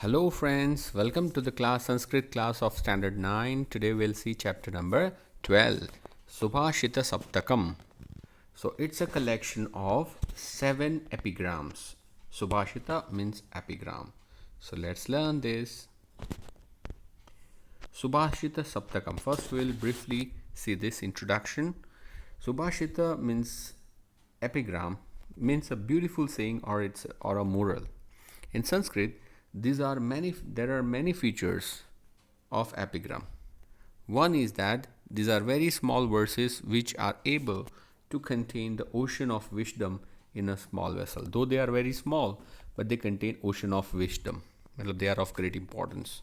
Hello friends, welcome to the Sanskrit class of Standard 9. Today we'll see chapter number 12, Subhashita Saptakam. So it's a collection of 7 epigrams. Subhashita means epigram. So let's learn this. Subhashita Saptakam. First we'll briefly see this introduction. Subhashita means epigram, means a beautiful saying or a moral. In Sanskrit, there are many features of epigram. One is that these are very small verses which are able to contain the ocean of wisdom in a small vessel. Though they are very small, but they contain ocean of wisdom. They are of great importance.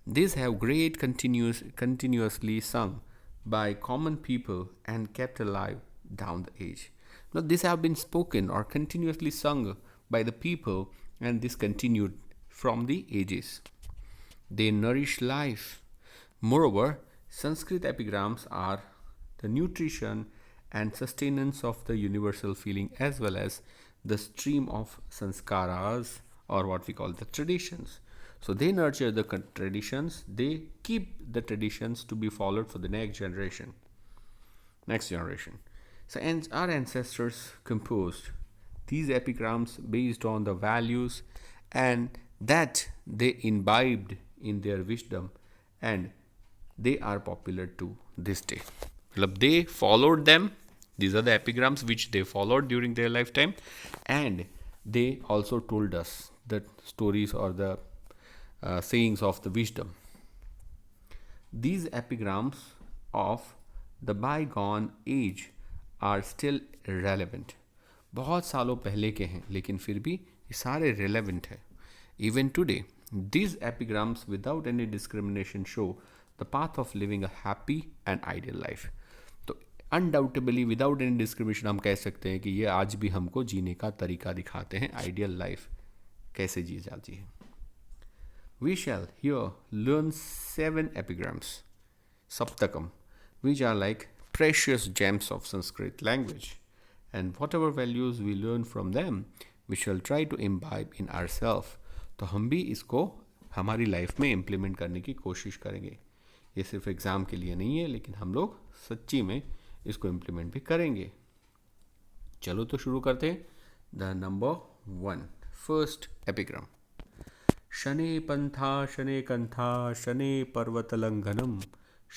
These have continuously sung by common people and kept alive down the age. Now, these have been spoken or continuously sung by the people, and this continued from the ages. They nourish life. Moreover, Sanskrit epigrams are the nutrition and sustenance of the universal feeling as well as the stream of sanskaras or what we call the traditions. So they nurture the traditions, they keep the traditions to be followed for the next generation. So our ancestors composed these epigrams based on the values and that they imbibed in their wisdom, and they are popular to this day. They followed them. These are the epigrams which they followed during their lifetime, and they also told us the stories or the sayings of the wisdom. These epigrams of the bygone age are still relevant. बहुत सालों पहले के हैं लेकिन फिर भी ये सारे relevant है. Even today, these epigrams without any discrimination show the path of living a happy and ideal life. तो undoubtedly without any discrimination हम कह सकते हैं कि ये आज भी हमको जीने का तरीका दिखाते हैं, ideal life कैसे जी जाती है. We shall here learn 7 epigrams, Saptakam, which are like precious gems of Sanskrit language. And whatever values we learn from them, we shall try to imbibe in ourselves. तो हम भी इसको हमारी लाइफ में implement करने की कोशिश करेंगे. ये सिर्फ एग्ज़ाम के लिए नहीं है, लेकिन हम लोग सच्ची में इसको इम्प्लीमेंट भी करेंगे. चलो तो शुरू करते हैं. The number 1, first epigram. शने पंथा शने कंथा शने पर्वतलंघनम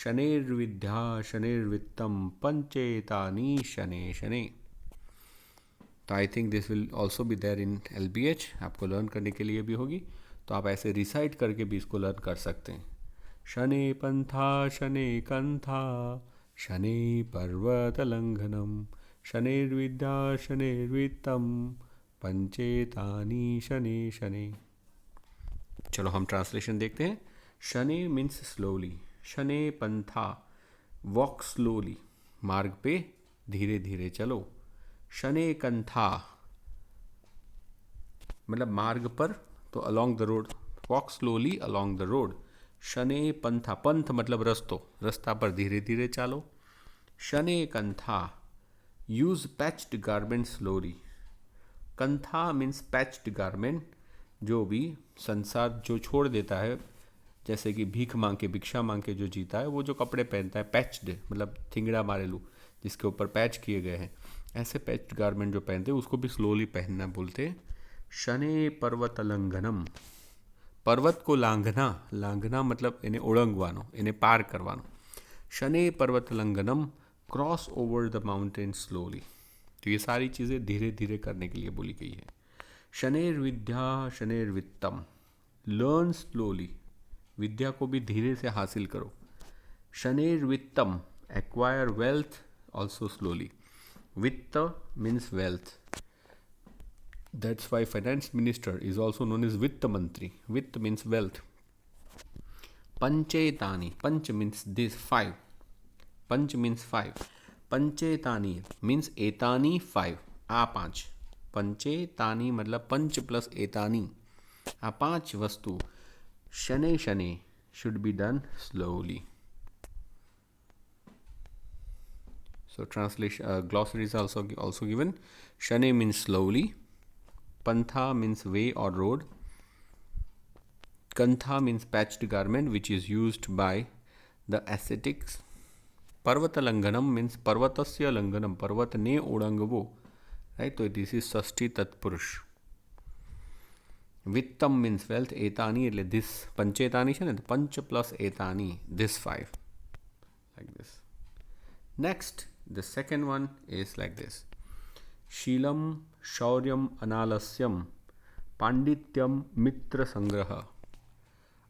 शनेर्विद्या शनेर्वित्तम पंचेतानि शने शने. तो I think this will also be there in LBH. आपको लर्न करने के लिए भी होगी, तो आप ऐसे रिसाइट करके भी इसको लर्न कर सकते हैं. शने पंथा शने कंथा शने पर्वतलंघनम शनेर्विद्या शनेर्वित्तम पंचेतानि शने शने. चलो हम ट्रांसलेशन देखते हैं. शने मीन्स स्लोली. शने पंथा वॉक स्लोली, मार्ग पे धीरे धीरे चलो. शने कंथा मतलब मार्ग पर, तो along the road, walk slowly along the road. शने पंथा, पंथ मतलब रास्ता पर धीरे धीरे चलो. शने कंथा यूज पैच्ड गारमेंट स्लोली. कंथा मीन्स पैच्ड गारमेंट, जो भी संसार जो छोड़ देता है, जैसे कि भीख मांग के भिक्षा मांग के जो जीता है, वो जो कपड़े पहनता है पैच्ड मतलब थिंगड़ा मारेलू जिसके ऊपर पैच किए गए हैं, ऐसे पैच्ड गारमेंट जो पहनते हैं उसको भी स्लोली पहनना बोलते हैं. शने पर्वतलंघनम, पर्वत को लांघना, लांघना मतलब इन्हें ओळंगवानो, इन्हें पार करवानो. शने पर्वतलंघनम cross over the mountain slowly. तो ये सारी चीज़ें धीरे धीरे करने के लिए बोली गई है. शनेर्विद्या शनेर्वित्तम, लर्न स्लोली, विद्या को भी धीरे से हासिल करो. शनेर्वित्तम, एक्वायर वेल्थ ऑल्सो स्लोली. वित्त means wealth. That's why finance minister is also known as Vitta Mantri. Vitt means wealth. Panchetani, panch means this 5. Panch means 5. Panchetani means etani 5. आ 5. पंचेतानी मतलब पंच प्लस एतानी, आ 5 वस्तु. शने शने should be done slowly. So translation glossary is also given. Shane means slowly. Pantha means way or road. Kantha means patched garment which is used by the ascetics. Parvatalanganam means parvatasya langanam, पर्वतने ओढ़ंगवो, right? तो this is षष्ठी तत्पुरुष. Vittam means wealth, etani એટલે this, પંચેતાની છે ને, પંચ plus etani, this 5, like this. Next, the second one is like this. Sheelam शौर्यम अनालस्यम पांडित्यम मित्र संग्रह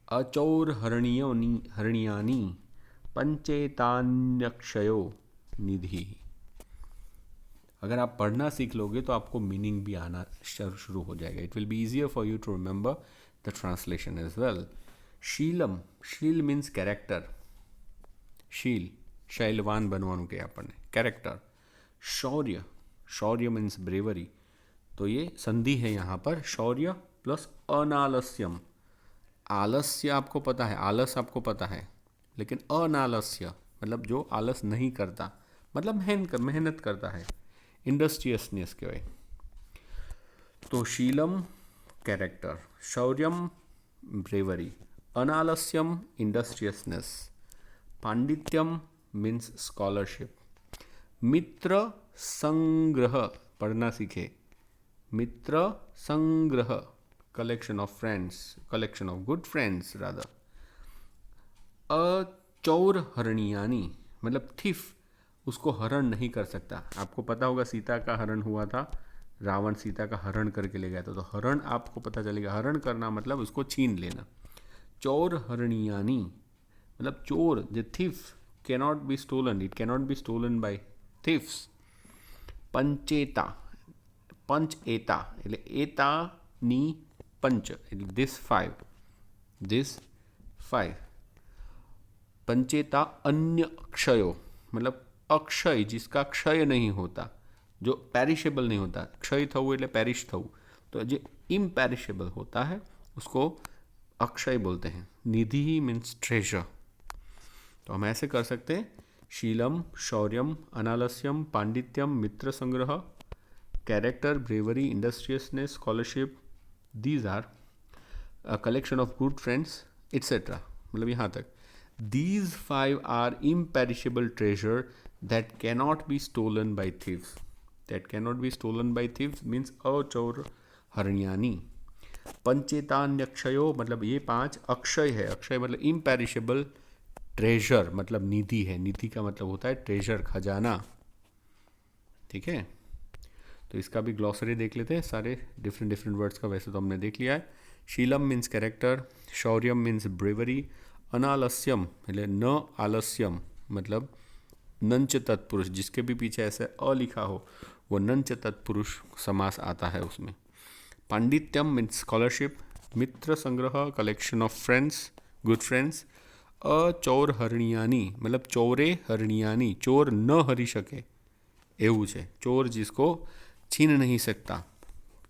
अचौर हरणियानी पंचेतान्यक्षयो निधि. अगर आप पढ़ना सीख लोगे तो आपको मीनिंग भी आना शुरू हो जाएगा. It will be easier for you to remember the translation as well. शीलम, शील मीन्स कैरेक्टर. शील शैलवान बनवानुं के આપણને कैरेक्टर. शौर्य, शौर्य मीन्स ब्रेवरी. तो ये संधि है यहाँ पर, शौर्य प्लस अनालस्यम. आलस्य आपको पता है, आलस आपको पता है, लेकिन अनालस्य मतलब जो आलस नहीं करता, मतलब मेहनत करता है, इंडस्ट्रियसनेस कहेवाय. तो Sheelam character, शौर्यम bravery, अनालस्यम इंडस्ट्रियसनेस, पांडित्यम means scholarship, मित्र संग्रह पढ़ना सीखे, मित्र संग्रह collection of friends, collection of good friends rather. अचौर हरणियानी मतलब थिफ, उसको हरण नहीं कर सकता. आपको पता होगा सीता का हरण हुआ था, रावण सीता का हरण करके ले गया था. तो हरण आपको पता चलेगा, हरण करना मतलब उसको छीन लेना. चौर हरणियानी मतलब चोर, the thief cannot be stolen, it cannot be stolen by thieves. पंचेता, पंच एता એટલે એતાની पंच, this 5. पंचेता अन्य क्षयो मतलब अक्षय, जिसका क्षय नहीं होता, जो पेरिशेबल नहीं होता. क्षय थવું એટલે पेरिश थવું, तो जो इम्पेरिशेबल होता है उसको अक्षय बोलते हैं. निधि मीन्स ट्रेजर. तो हम ऐसे कर सकते हैं, शीलम शौर्यम अनालस्यम पांडित्यम मित्र संग्रह, character bravery industriousness scholarship, these are a collection of good friends etc. मतलब यहाँ तक. These 5 are imperishable treasure that cannot be stolen by thieves. That cannot be stolen by thieves means अचौर हरणियानी. पंचेतान्यक्षयो मतलब ये 5 अक्षय है. अक्षय मतलब इम्पेरिशेबल. ट्रेजर मतलब निधि है. निधि का मतलब होता है ट्रेजर, खजाना. ठीक है, तो इसका भी ग्लॉसरी देख लेते हैं, सारे डिफरेंट वर्ड्स का. वैसे तो हमने देख लिया है. Sheelam means character, शौर्यम means bravery, अनालस्यम એટલે न आलस्यम मतलब नंच तत्पुरुष, जिसके भी पीछे ऐसे अ लिखा हो वो नंच तत्पुरुष समास आता है उसमें. पांडित्यम मीन्स स्कॉलरशिप, मित्र संग्रह collection of friends, good friends. अचौर हरणियानी मतलब चौरे हरणियानी, चोर न हरी શકે એવું છે. ચોર जिसको छीन नहीं सकता,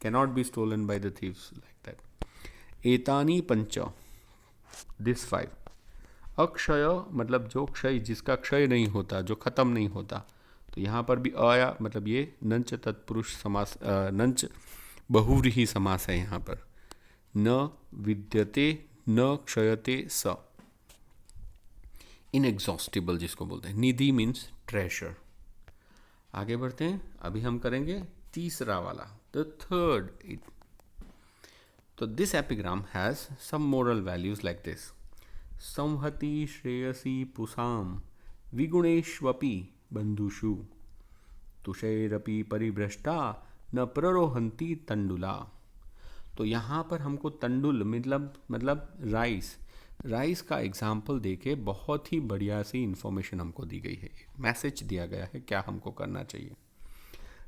cannot be stolen by the thieves, like that. एतानी पंच, दिस 5. अक्षय मतलब जो क्षय, जिसका क्षय नहीं होता, जो खत्म नहीं होता. तो यहाँ पर भी आया मतलब ये नंच तत्पुरुष समास, नंच बहुव्रीहि समास है यहाँ पर. न विद्यते न क्षयते स, इनएग्जॉस्टिबल जिसको बोलते हैं. निधि मीन्स ट्रेजर. आगे बढ़ते हैं, अभी हम करेंगे तीसरा वाला, द थर्ड. तो this epigram has some moral values like this. संहति श्रेयसी पुसाम विगुणेष्वपि बंधुषु तुषैरपि परिभ्रष्टा न प्ररोहंती तंडुला. तो यहाँ पर हमको तंडुल मतलब राइस का एग्जाम्पल देके बहुत ही बढ़िया सी इन्फॉर्मेशन हमको दी गई है. मैसेज दिया गया है क्या हमको करना चाहिए.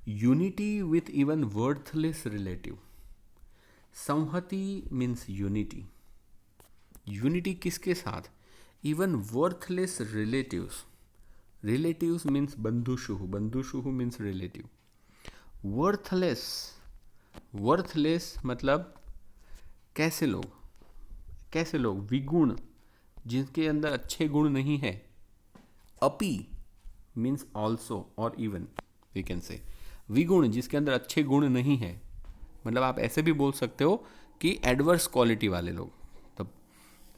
Unity with even worthless relative. संहति मीन्स यूनिटी. यूनिटी किसके साथ? Even worthless relatives. Relatives means बंधुषुः, बंधुषुः मीन्स रिलेटिव. वर्थलेस मतलब कैसे लोग, विगुण जिनके अंदर अच्छे गुण नहीं है. अपि मीन्स ऑल्सो और इवन, वी कैन से विगुण जिसके अंदर अच्छे गुण नहीं है. मतलब आप ऐसे भी बोल सकते हो कि एडवर्स क्वालिटी वाले लोग. तो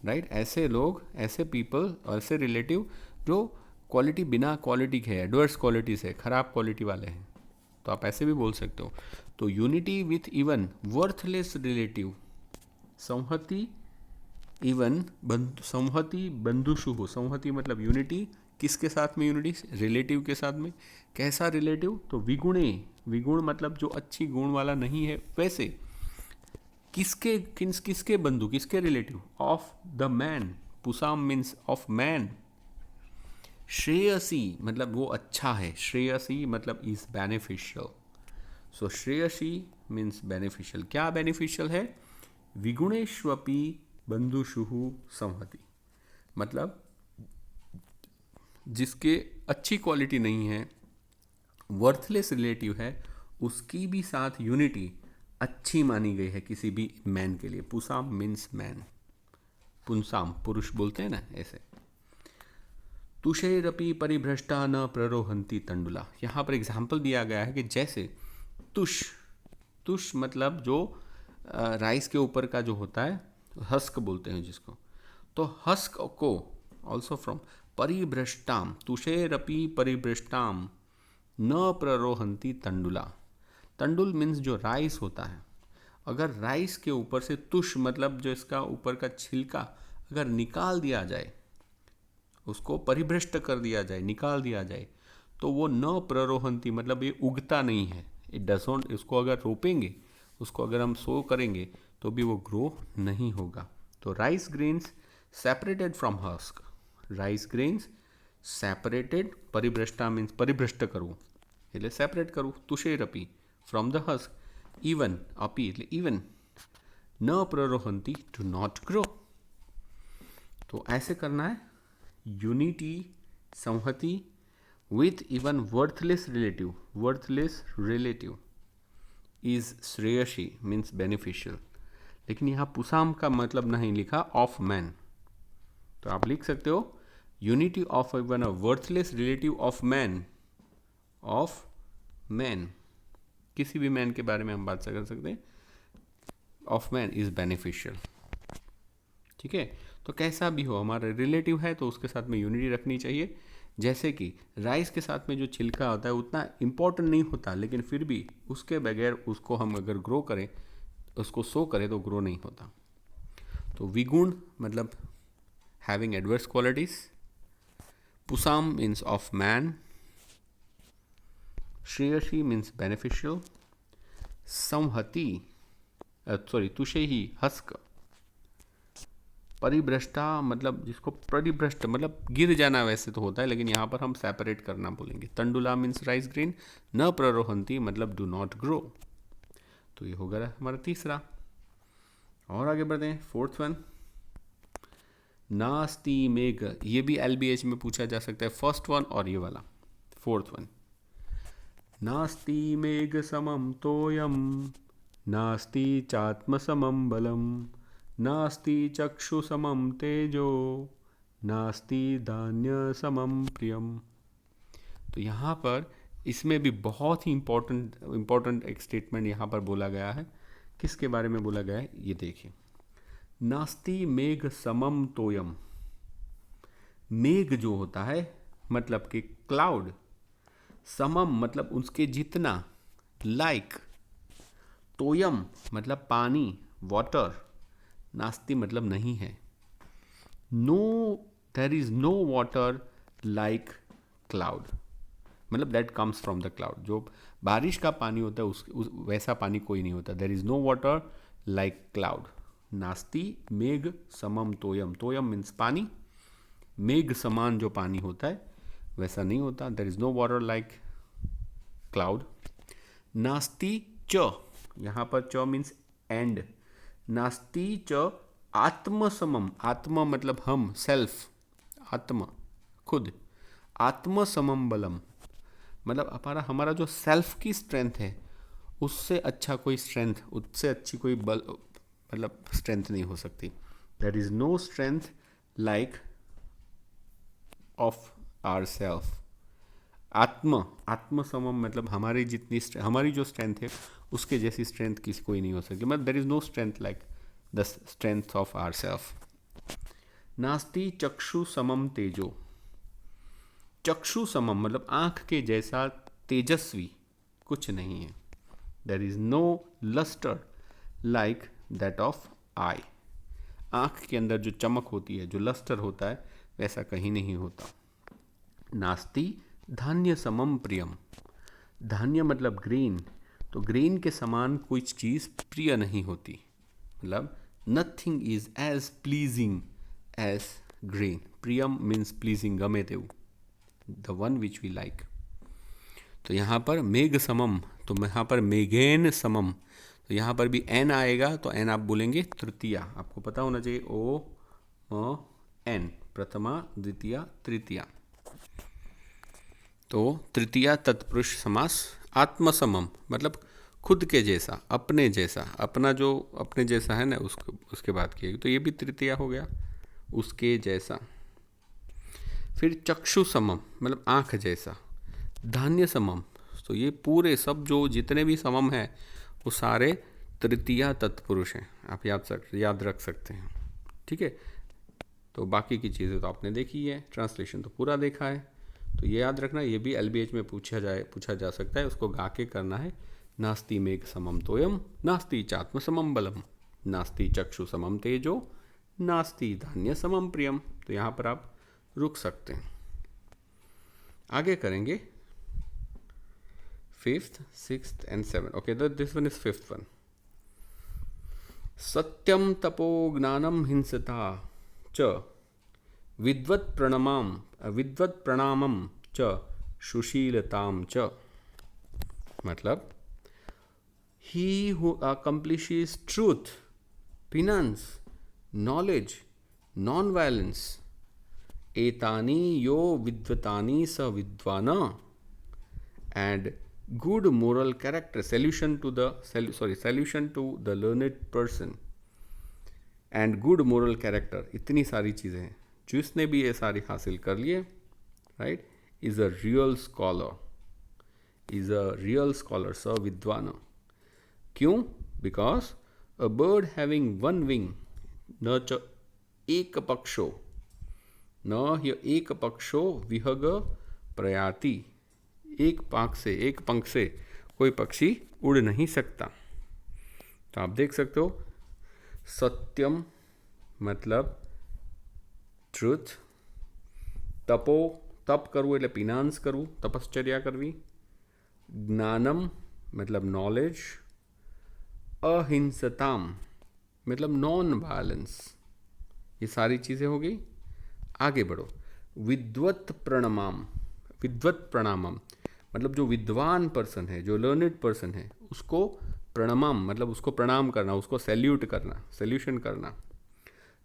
राइट। ऐसे लोग, ऐसे पीपल, ऐसे रिलेटिव जो क्वालिटी बिना क्वालिटी के है, एडवर्स क्वालिटी से, खराब क्वालिटी वाले हैं, तो आप ऐसे भी बोल सकते हो। तो unity with even worthless relative, संहति इवन संहति बंधुषु। संहति मतलब यूनिटी, किसके साथ में यूनिटी? रिलेटिव के साथ में। कैसा रिलेटिव? तो विगुणे, विगुण मतलब जो अच्छी गुण वाला नहीं है वैसे। किसके बंधु, किसके relative? Of the man, Pusam means of man. Shreyasi मतलब वो अच्छा है, श्रेयसी मतलब is beneficial. So Shreyasi means beneficial. क्या बेनिफिशियल है? विगुणेष्वपि बंधुषुहु संहति, मतलब जिसके अच्छी क्वालिटी नहीं है, वर्थलेस रिलेटिव है, उसकी भी साथ यूनिटी अच्छी मानी गई है किसी भी मैन के लिए। पुसाम मीन्स मैन, पुंसाम पुरुष बोलते हैं ना, ऐसे। तुषेरपि परिभ्रष्टा न प्ररोहंती तंडुला। यहाँ पर एग्जाम्पल दिया गया है कि जैसे तुष, तुष मतलब जो राइस के ऊपर का जो होता है, हस्क बोलते हैं जिसको, तो हस्क को ऑल्सो फ्रॉम परिभ्रष्टाम, तुषेरपि परिभ्रष्टाम न प्ररोहंती तंडुला। तंडुल मीन्स जो राइस होता है, अगर राइस के ऊपर से तुष मतलब जो इसका ऊपर का छिलका अगर निकाल दिया जाए, उसको परिभ्रष्ट कर दिया जाए, निकाल दिया जाए, तो वो न प्ररोहंती मतलब ये उगता नहीं है, इट डजोंट। इसको अगर रोपेंगे, उसको अगर हम सो करेंगे तो भी वो ग्रो नहीं होगा। तो rice grains separated from husk, rice grains separated, परिभ्रष्टा मीन्स परिभ्रष्ट करવું એટલે સેપરેટ કરવું, તુષેરપી फ्रॉम द हस्क, इवन अपी એટલે इवन, न प्ररोहंती टू नॉट ग्रो। तो ऐसे करना है। यूनिटी, संहति with even worthless relative, worthless relative is Shreyasi means beneficial. लेकिन यहाँ पुसाम का मतलब नहीं लिखा, ऑफ मैन। तो आप लिख सकते हो unity of even a worthless relative of man, of man, किसी भी मैन के बारे में हम बात कर सकते हैं, ऑफ मैन इज बेनिफिशियल। ठीक है। तो कैसा भी हो, हमारा रिलेटिव है तो उसके साथ में यूनिटी रखनी चाहिए। जैसे कि राइस के साथ में जो छिलका होता है उतना इम्पोर्टेंट नहीं होता, लेकिन फिर भी उसके बगैर उसको हम अगर ग्रो करें, उसको सो करें तो ग्रो नहीं होता। तो विगुण मतलब having adverse qualities, Pusam means of man, Shreyasi means beneficial, संहति तुषे ही हस्क, परिभ्रष्टा मतलब जिसको परिभ्रष्ट मतलब गिर जाना वैसे तो होता है, लेकिन यहाँ पर हम सेपरेट करना बोलेंगे। तंडुला मीन्स राइस ग्रेन, न प्ररोहंती मतलब डू नॉट ग्रो। तो ये होगा हमारा तीसरा। और आगे बढ़ते हैं, फोर्थ वन, नास्ति मेघ। ये भी LBH में पूछा जा सकता है, फर्स्ट वन और ये वाला फोर्थ वन। नास्ति मेघ समम तोयम, नास्ति चात्म समम बलम, नास्ति चक्षु समम तेजो, नास्ति धान्य समम प्रियम। तो यहाँ पर इसमें भी बहुत ही इम्पोर्टेंट एक स्टेटमेंट यहाँ पर बोला गया है। किसके बारे में बोला गया है ये देखिए। नास्ति मेघ समम तोयम, मेघ जो होता है मतलब कि क्लाउड, समम मतलब उसके जितना, लाइक, तोयम मतलब पानी, वाटर, नास्ति मतलब नहीं है। No, there is no water like cloud, मतलब that comes from the cloud. जो बारिश का पानी होता है वैसा पानी कोई नहीं होता। There is no water like cloud. नास्ति मेघ समम तोयम, तोयम मीन्स पानी, मेघ समान जो पानी होता है वैसा नहीं होता। There is no water like cloud. नास्ति च, यहाँ पर च मीन्स एंड, नास्ति च आत्म समम, आत्म मतलब हम, सेल्फ, आत्म खुद, आत्म समम बलम मतलब हमारा जो सेल्फ की स्ट्रेंथ है उससे अच्छा कोई स्ट्रेंथ, उससे अच्छी कोई बल मतलब स्ट्रेंथ नहीं हो सकती। There is no strength like of our self. आत्म समम मतलब हमारी जितनी हमारी जो स्ट्रेंथ है उसके जैसी स्ट्रेंथ किसी कोई नहीं हो सकती। मतलब there is no strength like the strength of our self. नास्ति चक्षु समम तेजो। चक्षु समम मतलब आंख के जैसा तेजस्वी कुछ नहीं है। There is no lustre like that of eye. आंख के अंदर जो चमक होती है, जो लस्टर होता है, वैसा कहीं नहीं होता। नास्ति धान्य समम प्रियम। धान्य मतलब ग्रीन, तो ग्रीन के समान कोई चीज़ प्रिय नहीं होती। मतलब nothing is as pleasing as green. प्रियम मीन्स प्लीजिंग, गमे तेऊ, the one which we like. तो यहाँ पर मेघ समम, तो यहाँ पर मेघेन समम, तो यहाँ पर भी एन आएगा, तो एन आप बोलेंगे तृतीया। आपको पता होना चाहिए ओ एन, प्रथमा द्वितीया तृतीया। तो तृतीया तत्पुरुष समास। आत्मसमम मतलब खुद के जैसा, अपने जैसा, अपना जो अपने जैसा है ना, उसके बात की, तो ये भी तृतीया हो गया, उसके जैसा। फिर चक्षु समम मतलब आँख जैसा। धान्य समम, तो ये पूरे सब जो जितने भी समम है वो सारे तृतीया तत्पुरुष हैं। आप याद रख सकते हैं, ठीक है। तो बाकी की चीज़ें तो आपने देखी है, ट्रांसलेशन तो पूरा देखा है, तो ये याद रखना, ये भी LBH में पूछा जा सकता है। उसको गा के करना है। नास्ति मेघ समम तोयम, नास्ति चात्म समम बलम, नास्ति चक्षु समम तेजो, नास्ति धान्य समम प्रियम। तो यहाँ पर आप रुक सकते हैं। आगे करेंगे 5th, 6th and 7th. Okay, this one is 5th one. सत्यम तपो ज्ञानम हिंसता च विद्वत् प्रणामम च सुशीलताम च। मतलब he who accomplishes truth, penance, knowledge, non-violence, एतानि यो विद्वतानि स विद्वान, and good moral character, solution to the learned person and good moral character, इतनी सारी चीज़ें हैं। जिसने भी ये सारी हासिल कर लिए, right, is a real scholar, स विद्वान। क्यों? Because a bird having one wing न च एक पक्षो, न ह्य एक पक्षो विहग प्रयाति। एक पंख से कोई पक्षी उड़ नहीं सकता। तो आप देख सकते हो, सत्यम मतलब ट्रुथ, तपो तप करવું એટલે પિનાન્સ કરવું, તપશ્ચર્યા કરવી, જ્ઞાનમ मतलब नॉलेज, अहिंसताम मतलब नॉन वायलेंस, ये सारी चीज़ें हो गई। आगे बढ़ो, विद्वत् प्रणामम मतलब जो विद्वान पर्सन है, जो लर्नेड पर्सन है, उसको प्रणमम मतलब उसको प्रणाम करना, उसको सैल्यूशन करना।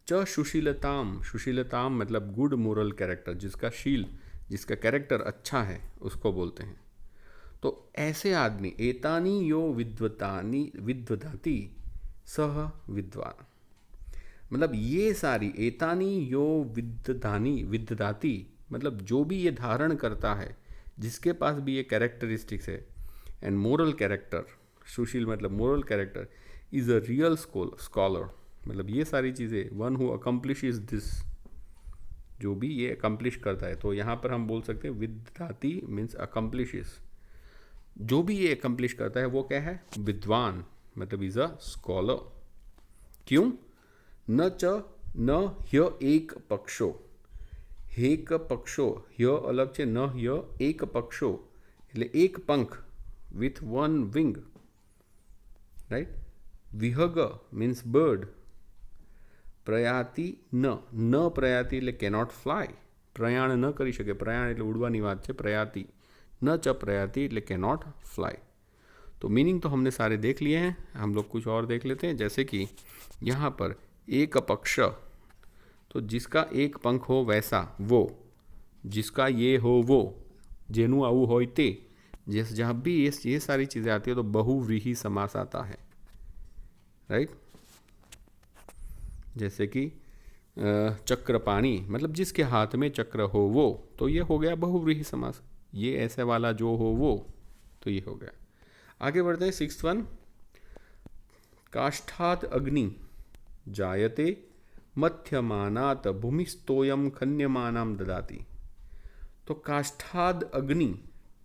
च सुशीलताम मतलब गुड मोरल कैरेक्टर, जिसका कैरेक्टर अच्छा है उसको बोलते हैं। तो ऐसे आदमी, एतानी यो विद्वदाति सह विद्वान, मतलब ये सारी, एतानी यो विद्वदाति मतलब जो भी ये धारण करता है, जिसके पास भी ये कैरेक्टरिस्टिक्स है, एंड मोरल कैरेक्टर, सुशील मतलब moral character, is a real scholar मतलब ये सारी चीज़ें, वन हु अकम्प्लिशेस दिस, जो भी ये अकम्प्लिश करता है। तो यहाँ पर हम बोल सकते हैं विद्याति मीन्स अकम्प्लिशेस, जो भी ये अकम्प्लिश करता है वो क्या है? विद्वान मतलब इज अ स्कॉलर। क्यों? न ह्य एक पक्षो, हेक पक्षो, ह्य अलग છે, न ह्य एक पक्षो એટલે એક पंख, with one wing, right? विहग means bird, પ્રયાતિ ન પ્રયાતિ એટલે cannot fly, પ્રયાણ ન કરી શકે, પ્રયાણ એટલે ઉડવાની વાત છે, પ્રયાતિ न च प्रयाति એટલે cannot fly। तो मीनिंग तो हमने सारे देख लिए हैं, हम लोग कुछ और देख लेते हैं। जैसे कि यहाँ पर एक पक्ष, तो जिसका एक पंख हो वैसा वो, जिसका ये हो वो, जेनु आऊ होय ते, जैसे जहाँ भी ये सारी चीज़ें आती है तो बहुव्रीहि समास आता है, राइट। जैसे कि चक्रपाणी मतलब जिसके हाथ में चक्र हो वो, तो ये हो गया बहुव्रीहि समास। ये ऐसे वाला जो हो वो, तो ये हो गया। आगे बढ़ते हैं 6th वन, काष्ठात् अग्नि जायते मध्यमानात भूमिस्तोयम खन्यमानाम ददाति। तो काष्ठाद अग्नि,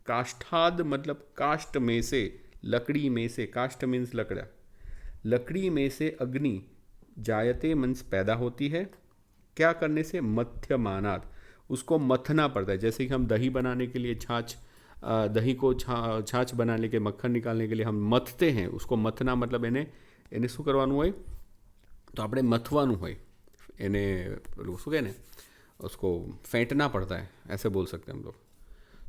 काष्ठाद मतलब काष्ठ में से, लकड़ी में से, काष्ठ मीन्स लकड़ा, लकड़ी में से अग्नि जायते मीन्स पैदा होती है। क्या करने से? मध्यमानात, उसको मथना पड़ता है। जैसे कि हम दही बनाने के लिए छाछ, दही को छाछ बनाने के, मक्खन निकालने के लिए हम मथते हैं। उसको मथना मतलब એને શું કરવાનું હોય? तो આપણે મથવાનું હોય, એને શું કહે ને, उसको फेंटना पड़ता है, ऐसे बोल सकते हैं हम लोग।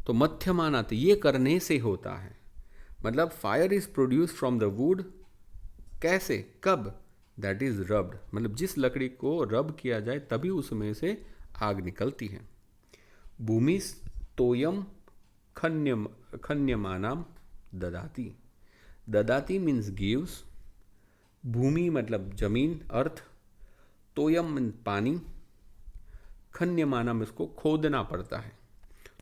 तो मध्यमानात ये करने से होता है, मतलब fire is produce from the wood. कैसे? कब? दैट इज रब्ड, मतलब जिस लकड़ी को रब किया जाए तभी उसमें से आग निकलती है। भूमि तोयम खन्यमानाम ददाति। ददाति मीन्स गिव्स, भूमि मतलब जमीन, अर्थ, तोयम मीन्स पानी, खन्यमानम इसको खोदना पड़ता है।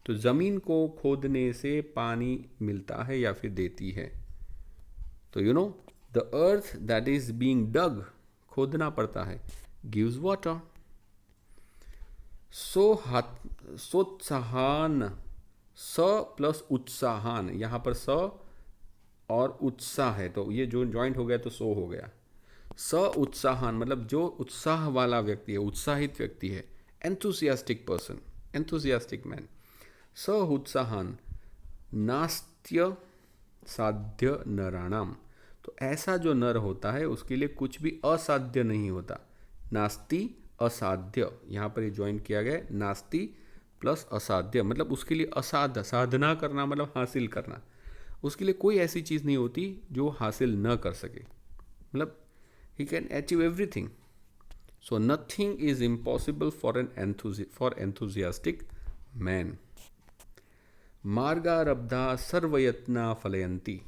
तो जमीन को खोदने से पानी मिलता है या फिर देती है। तो you know the earth that is being dug, खोदना पड़ता है, गिव्स वाटर। सोत्साहान, स प्लस उत्साहान, यहाँ पर स और उत्साह है तो ये जो ज्वाइंट हो गया तो सो हो गया। स उत्साहान मतलब जो उत्साह वाला व्यक्ति है, उत्साहित व्यक्ति है, एंथुसियास्टिक पर्सन, एंथुसियास्टिक मैन। स उत्साहान नास्त्य साध्य नराणाम। तो ऐसा जो नर होता है उसके लिए कुछ भी असाध्य नहीं होता। नास्ति असाध्य, यहाँ पर ये ज्वाइन किया गया, नास्ति प्लस असाध्य, मतलब उसके लिए असाध्य, साधना करना मतलब हासिल करना, उसके लिए कोई ऐसी चीज़ नहीं होती जो हासिल न कर सके, मतलब he can achieve everything. So nothing is impossible for enthusiastic man. मार्गारब्धा सर्वयत्ना फलयंती,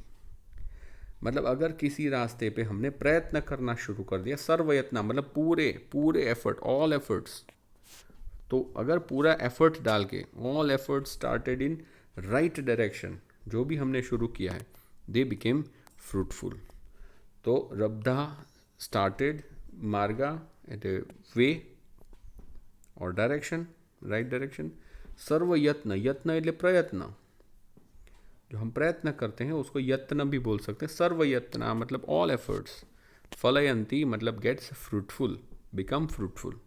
मतलब अगर किसी रास्ते पे हमने प्रयत्न करना शुरू कर दिया, सर्वयत्ना मतलब पूरे एफर्ट, ऑल एफर्ट्स, तो अगर पूरा एफर्ट डाल के, all effort started in right direction, जो भी हमने शुरू किया है, दे बिकेम फ्रूटफुल। तो रब्धा started, marga at a way or direction, right direction। सर्व यत्न, यत्न એટલે प्रयत्न, जो हम प्रयत्न करते हैं उसको यत्न भी बोल सकते हैं। सर्व यत्न मतलब ऑल एफर्ट्स, फलयंती मतलब गेट्स फ्रूटफुल, बिकम फ्रूटफुल।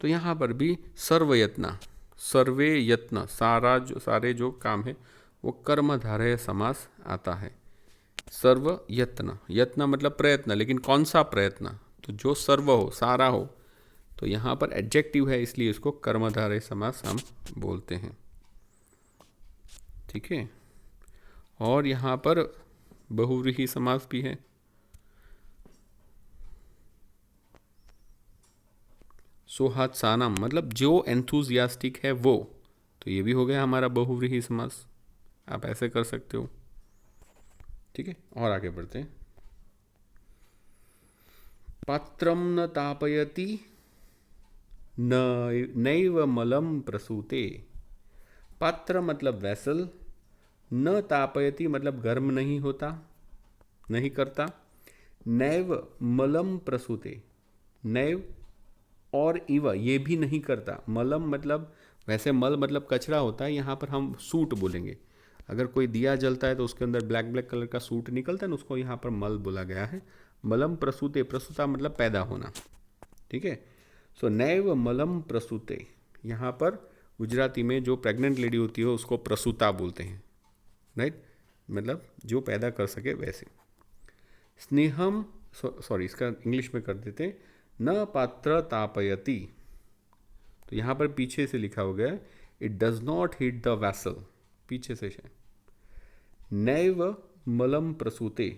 तो यहाँ पर भी सर्व यत्न, सर्वे यत्न, सारे जो काम है वो कर्मधारय समास आता है। सर्व यत्न, यत्न मतलब प्रयत्न, लेकिन कौन सा प्रयत्न? तो जो सर्व हो, सारा हो। तो यहाँ पर एडजेक्टिव है इसलिए इसको कर्मधारय समास हम बोलते हैं। ठीक है। और यहाँ पर बहुव्रीहि समास भी है। सोहात्सानम मतलब जो एंथुजियास्टिक है वो, तो ये भी हो गया हमारा बहुव्रीहि समास। आप ऐसे कर सकते हो। ठीक है, और आगे बढ़ते हैं। पात्रम न तापयति नैव मलम प्रसूते। पात्र मतलब वैसल, न तापयति मतलब गर्म नहीं होता, नहीं करता, नैव मलम प्रसूते, नैव और इव ये भी नहीं करता। मलम मतलब वैसे मल मतलब कचरा होता है, यहाँ पर हम सूट बोलेंगे। अगर कोई दिया जलता है तो उसके अंदर ब्लैक कलर का सूट निकलता है ना, उसको यहाँ पर मल बोला गया है। मलम प्रसूते, प्रसूता मतलब पैदा होना। ठीक है। सो नैव मलम प्रसूते, यहाँ पर गुजराती में जो प्रेग्नेंट लेडी होती है उसको प्रसूता बोलते हैं, राइट, मतलब जो पैदा कर सके वैसे। स्नेहम, सॉरी इसका इंग्लिश में कर देते हैं, न पात्र तापयति। तो यहाँ पर पीछे से लिखा हो गया it does not heat the vessel, पीछे से है। नैव मलम प्रसूते,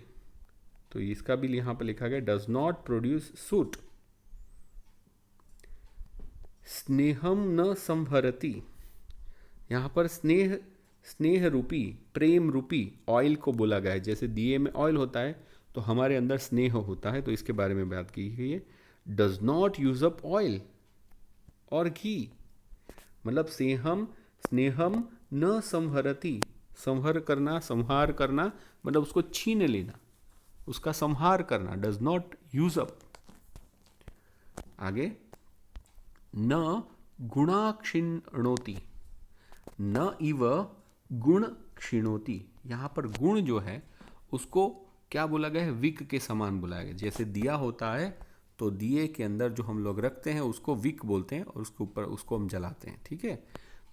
तो इसका भी यहाँ पर लिखा गया डज नॉट प्रोड्यूस सूट। स्नेहम न संभरति, यहाँ पर स्नेह रूपी, प्रेम रूपी ऑयल को बोला गया है। जैसे दिए में ऑयल होता है तो हमारे अंदर स्नेह होता है, तो इसके बारे में बात की गई है। Does not use up oil और घी, मतलब स्नेहम न संहरति, संहार करना मतलब उसको छीन लेना, उसका संहार करना, डज नॉट यूज अप। आगे, न गुणा क्षिणोति, न इव गुण क्षिणोति। यहाँ पर गुण जो है उसको क्या बोला गया है, विक के समान बुलाया गया। जैसे दिया होता है तो दिए के अंदर जो हम लोग रखते हैं उसको विक बोलते हैं और उसके ऊपर उसको हम जलाते हैं, ठीक है।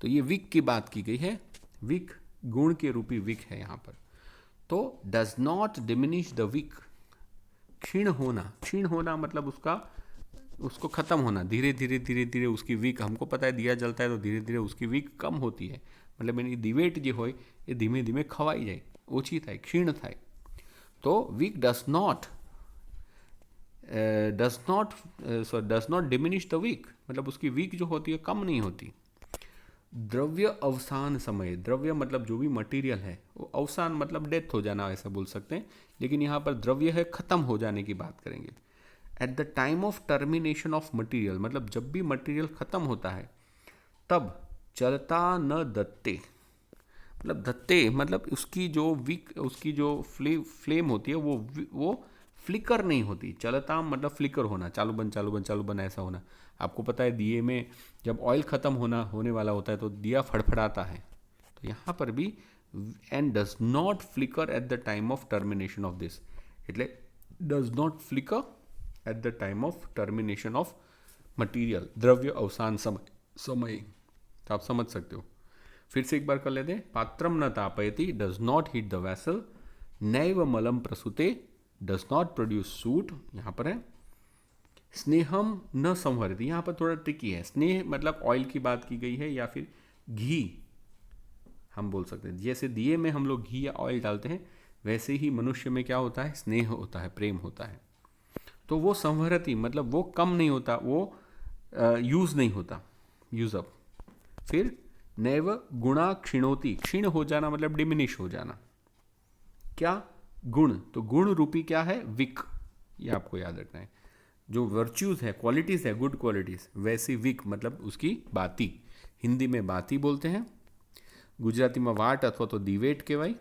तो ये विक की बात की गई है, विक गुण के रूपी विक है यहाँ पर। तो does not diminish the wick, क्षीण होना, क्षीण होना मतलब उसको खत्म होना, धीरे धीरे धीरे धीरे उसकी विक, हमको पता है दिया जलता है तो धीरे धीरे उसकी विक कम होती है, मतलब એની દિવેટ જે હોય એ ધીમે ધીમે ખવાઈ જાય, ઓછી થાય, ક્ષીણ થાય। તો wick does not diminish the wick, मतलब उसकी वीक जो होती है कम नहीं होती। द्रव्य अवसान समय, द्रव्य मतलब जो भी मटेरियल है, वो अवसान मतलब डेथ हो जाना ऐसा बोल सकते हैं, लेकिन यहाँ पर द्रव्य है खत्म हो जाने की बात करेंगे। Eight the time of termination of material, मतलब जब भी मटेरियल खत्म होता है तब चलता न दत्ते, मतलब दत्ते मतलब उसकी जो फ्लेम होती है वो फ्लिकर नहीं होती। चलता मतलब फ्लिकर होना, चालू बंद चालू बंद चालू बंद ऐसा होना। आपको पता है दिए में जब ऑयल खत्म होने वाला होता है तो दिया फड़फड़ाता है, तो यहाँ पर भी and does not flicker at the time of termination of this, એટલે does not flicker at the time of termination of material, द्रव्य अवसान समय। तो आप समझ सकते हो। फिर से एक बार कर लेते हैं। पात्रम न तापयति, does not heat the vessel, नैव मलम प्रसूते, डज नॉट प्रोड्यूस सूट, यहाँ पर है। स्नेहम न संहरति, यहाँ पर थोड़ा ट्रिकी है। स्नेह मतलब ऑयल की बात की गई है या फिर घी हम बोल सकते हैं। जैसे दिए में हम लोग घी या ऑयल डालते हैं, वैसे ही मनुष्य में क्या होता है, स्नेह होता है, प्रेम होता है। तो वो संहरति मतलब वो कम नहीं होता, वो यूज नहीं होता, यूज अप। फिर नैव गुणा क्षिणोति, क्षीण हो जाना मतलब डिमिनिश हो जाना। क्या गुण, तो गुण रूपी क्या है, विक, ये आपको याद रखना है। जो वर्च्यूज है, क्वालिटीज है, गुड क्वालिटीज, वैसी विक मतलब उसकी बाती। हिंदी में बाती बोलते हैं, गुजराती में वाट अथवा तो दिवेट कहेवाय,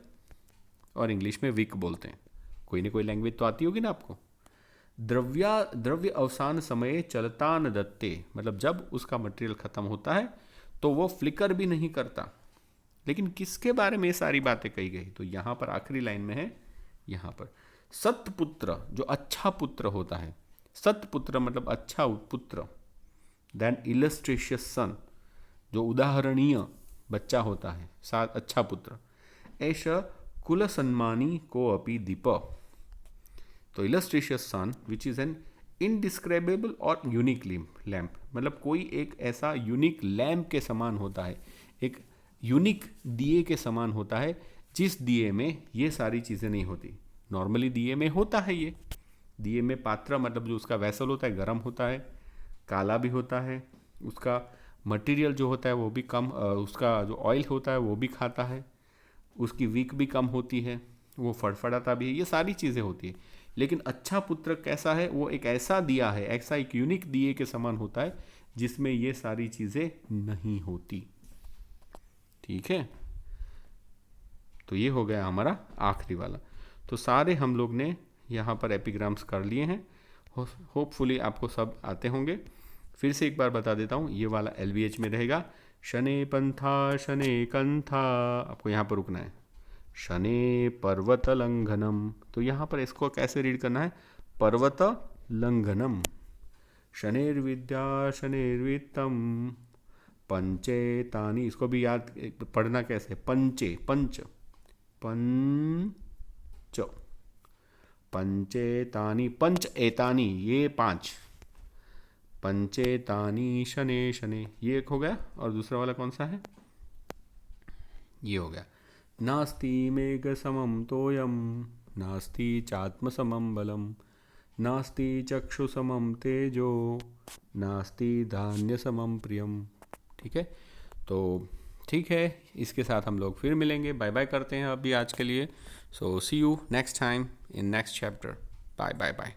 और इंग्लिश में विक बोलते हैं। कोई ना कोई लैंग्वेज तो आती होगी ना आपको। द्रव्य अवसान समय चलता न दत्ते, मतलब जब उसका मटेरियल खत्म होता है तो वो फ्लिकर भी नहीं करता। लेकिन किसके बारे में ये सारी बातें कही गई, तो यहाँ पर आखिरी लाइन में है, यहाँ पर सत्पुत्र, जो अच्छा पुत्र होता है, सत्पुत्र मतलब अच्छा पुत्र, देन इलस्ट्रेशियस सन, जो उदाहरणीय बच्चा होता है, साथ अच्छा पुत्र, ऐसा कुल सम्मानी को अपि दीप। तो इलस्ट्रेशियस सन विच इज एन इनडिस्क्राइबेबल और यूनिक लैम्प, मतलब कोई एक ऐसा यूनिक लैम्प के समान होता है, एक यूनिक दिए के समान होता है, जिस दिए में ये सारी चीज़ें नहीं होती। नॉर्मली दिए में होता है, ये दिए में पात्र मतलब जो उसका वैसल होता है गर्म होता है, काला भी होता है, उसका मटेरियल जो होता है वो भी कम, उसका जो ऑयल होता है वो भी खाता है, उसकी विक भी कम होती है, वो फड़फड़ाता भी है, ये सारी चीज़ें होती है। लेकिन अच्छा पुत्र कैसा है, वो एक ऐसा दिया है, ऐसा एक यूनिक दिए के समान होता है जिसमें ये सारी चीज़ें नहीं होती। ठीक है, तो ये हो गया हमारा आखिरी वाला। तो सारे हम लोग ने यहाँ पर एपिग्राम्स कर लिए हैं, होपफुली आपको सब आते होंगे। फिर से एक बार बता देता हूँ, ये वाला LVH में रहेगा, शने पंथा शने कंथा, आपको यहाँ पर रुकना है। शने पर्वत लंघनम, तो यहाँ पर इसको कैसे रीड करना है, पर्वत लंघनम। शनेर्विद्या शनेर्वित्तम, पंचेतानि, इसको भी याद पढ़ना कैसे, पंचे, पंच, पंच, पंचेतानि, पंच एतानि, ये 5, पंचेतानि शने शने, ये एक हो गया। और दूसरा वाला कौन सा है, ये हो गया, नास्ति मेघ समम तोयम, नास्ति चात्म समम बलम, नास्ति चक्षु समम तेजो, नास्ति धान्य समम प्रियम। ठीक है, तो ठीक है, इसके साथ हम लोग फिर मिलेंगे, बाय बाय करते हैं अभी आज के लिए। So see you next time in next chapter, bye bye bye.